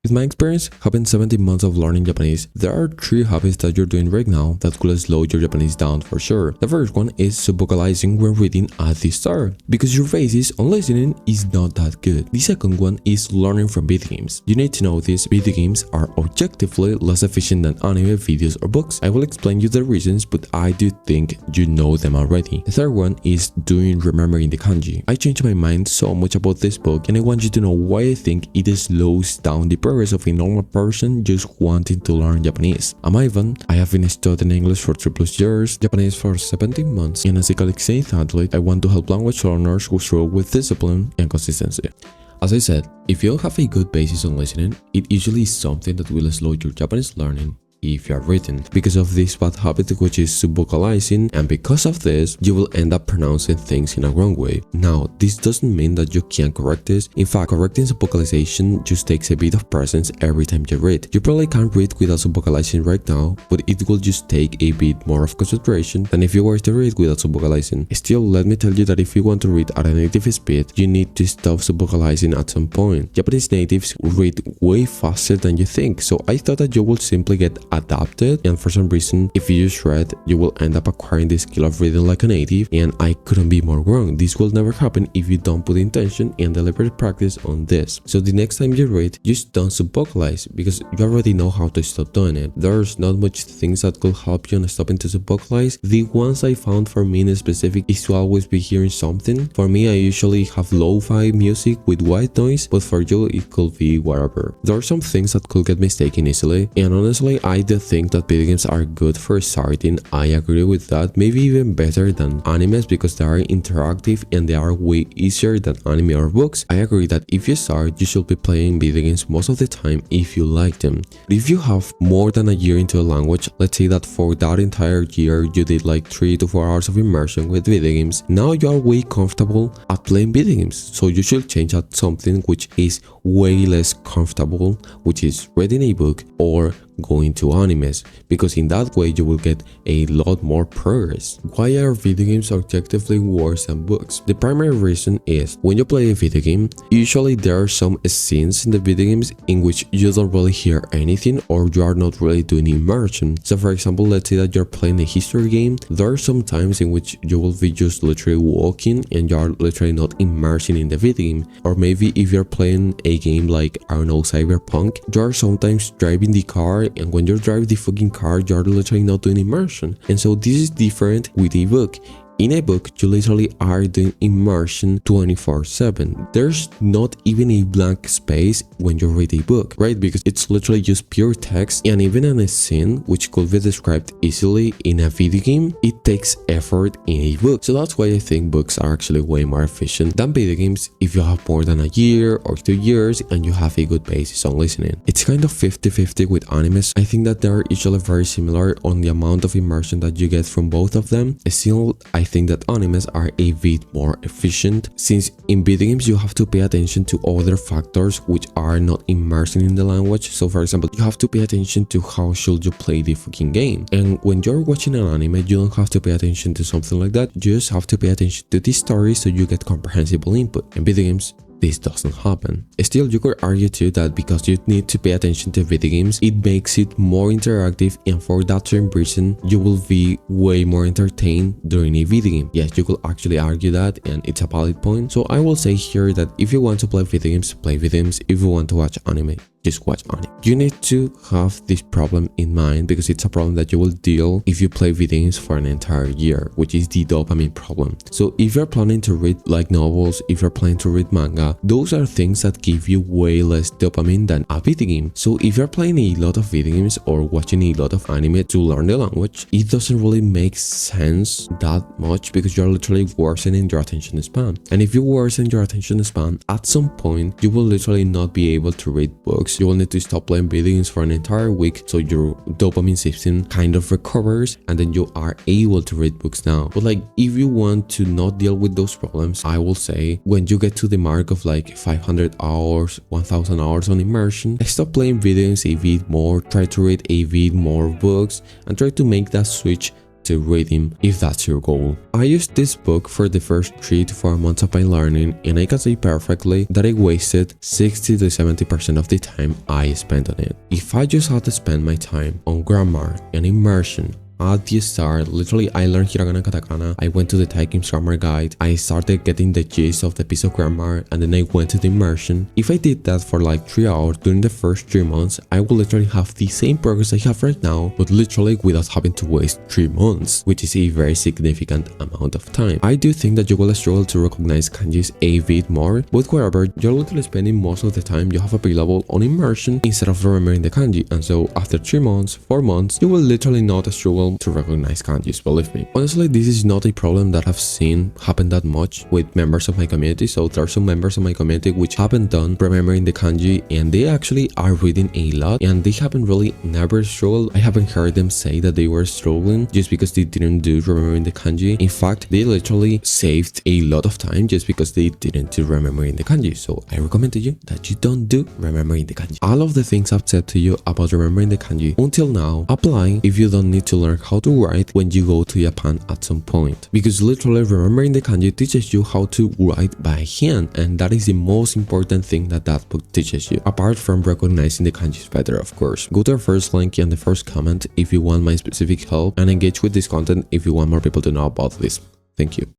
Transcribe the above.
With my experience, having 17 months of learning Japanese, there are 3 habits that you're doing right now that could slow your Japanese down for sure. The first one is subvocalizing when reading at the start, because your basis on listening is not that good. The second one is learning from video games. You need to know this: video games are objectively less efficient than anime, videos, or books. I will explain you the reasons, but I do think you know them already. The third one is doing remembering the kanji. I changed my mind so much about this book, and I want you to know why I think it slows down the progress of a normal person just wanting to learn Japanese. I'm Ivan. I have been studying English for 3+ years, Japanese for 17 months, and as a Galaxy athlete, I want to help language learners who struggle with discipline and consistency. As I said, if you don't have a good basis on listening, it usually is something that will slow your Japanese learning if you are written, because of this bad habit, which is subvocalizing, and because of this you will end up pronouncing things in a wrong way. Now, this doesn't mean that you can't correct this. In fact, correcting subvocalization just takes a bit of presence every time you read. You probably can't read without subvocalizing right now, but it will just take a bit more of concentration than if you were to read without subvocalizing. Still, let me tell you that if you want to read at a native speed, you need to stop subvocalizing at some point. Japanese natives read way faster than you think, so I thought that you would simply get adapted, and for some reason, if you just read, you will end up acquiring the skill of reading like a native, and I couldn't be more wrong. This will never happen if you don't put intention and deliberate practice on this. So the next time you read, just don't subvocalize, because you already know how to stop doing it. There's not much things that could help you on stopping to subvocalize. The ones I found for me in specific is to always be hearing something. For me, I usually have lo-fi music with white noise, but for you, it could be whatever. There are some things that could get mistaken easily, and honestly, I do think that video games are good for starting. I agree with that, maybe even better than animes because they are interactive and they are way easier than anime or books. I agree that if you start, you should be playing video games most of the time if you like them. But if you have more than a year into a language, let's say that for that entire year you did like 3 to 4 hours of immersion with video games, now you are way comfortable at playing video games, so you should change at something which is way less comfortable, which is reading a book or going to animes, because in that way you will get a lot more progress. Why are video games objectively worse than books? The primary reason is when you play a video game, usually there are some scenes in the video games in which you don't really hear anything or you are not really doing immersion. So for example, let's say that you're playing a history game, there are some times in which you will be just literally walking and you are literally not immersing in the video game. Or maybe if you're playing a game like, I don't know, Cyberpunk, you are sometimes driving the car, and when you drive the fucking car, you're literally not doing immersion. And so this is different with a book. In a book, you literally are doing immersion 24/7. There's not even a blank space when you read a book, right? Because it's literally just pure text, and even in a scene which could be described easily in a video game, it takes effort in a book. So that's why I think books are actually way more efficient than video games if you have more than a year or 2 years and you have a good basis on listening. It's kind of 50-50 with animes. I think that they're usually very similar on the amount of immersion that you get from both of them. Still, I think that animes are a bit more efficient, since in video games you have to pay attention to other factors which are not immersing in the language. So for example, you have to pay attention to how should you play the fucking game, and when you're watching an anime, you don't have to pay attention to something like that. You just have to pay attention to the story so you get comprehensible input. In video games, this doesn't happen. Still, you could argue too that because you need to pay attention to video games, it makes it more interactive, and for that same reason, you will be way more entertained during a video game. Yes, you could actually argue that, and it's a valid point. So I will say here that if you want to play video games, play video games. If you want to watch anime, just watch anime. You need to have this problem in mind because it's a problem that you will deal if you play video games for an entire year, which is the dopamine problem. So if you're planning to read like novels, if you're planning to read manga, those are things that give you way less dopamine than a video game. So if you're playing a lot of video games or watching a lot of anime to learn the language, it doesn't really make sense that much because you're literally worsening your attention span. And if you worsen your attention span, at some point you will literally not be able to read books. You will need to stop playing video games for an entire week so your dopamine system kind of recovers, and then you are able to read books now. But like, if you want to not deal with those problems, I will say when you get to the mark of like 500 hours, 1000 hours on immersion, stop playing video games a bit more, try to read a bit more books, and try to make that switch to reading if that's your goal. I used this book for the first 3 to 4 months of my learning, and I can say perfectly that I wasted 60 to 70% of the time I spent on it. If I just had to spend my time on grammar and immersion, at the start, literally I learned hiragana, katakana, I went to the Taikim's grammar guide, I started getting the gist of the piece of grammar, and then I went to the immersion. If I did that for like 3 hours during the first 3 months, I would literally have the same progress I have right now, but literally without having to waste 3 months, which is a very significant amount of time. I do think that you will struggle to recognize kanjis a bit more, but wherever you're literally spending most of the time you have available on immersion instead of remembering the kanji, and so after 3 months, 4 months, you will literally not struggle to recognize kanjis, believe me. Honestly, this is not a problem that I've seen happen that much with members of my community, so there are some members of my community which haven't done remembering the kanji and they actually are reading a lot and they haven't really never struggled. I haven't heard them say that they were struggling just because they didn't do remembering the kanji. In fact, they literally saved a lot of time just because they didn't do remembering the kanji. So I recommend to you that you don't do remembering the kanji. All of the things I've said to you about remembering the kanji until now apply if you don't need to learn how to write when you go to Japan at some point, because literally remembering the kanji teaches you how to write by hand, and that is the most important thing that book teaches you, apart from recognizing the kanjis better, of course. Go to our first link in the first comment if you want my specific help, and engage with this content if you want more people to know about this. Thank you.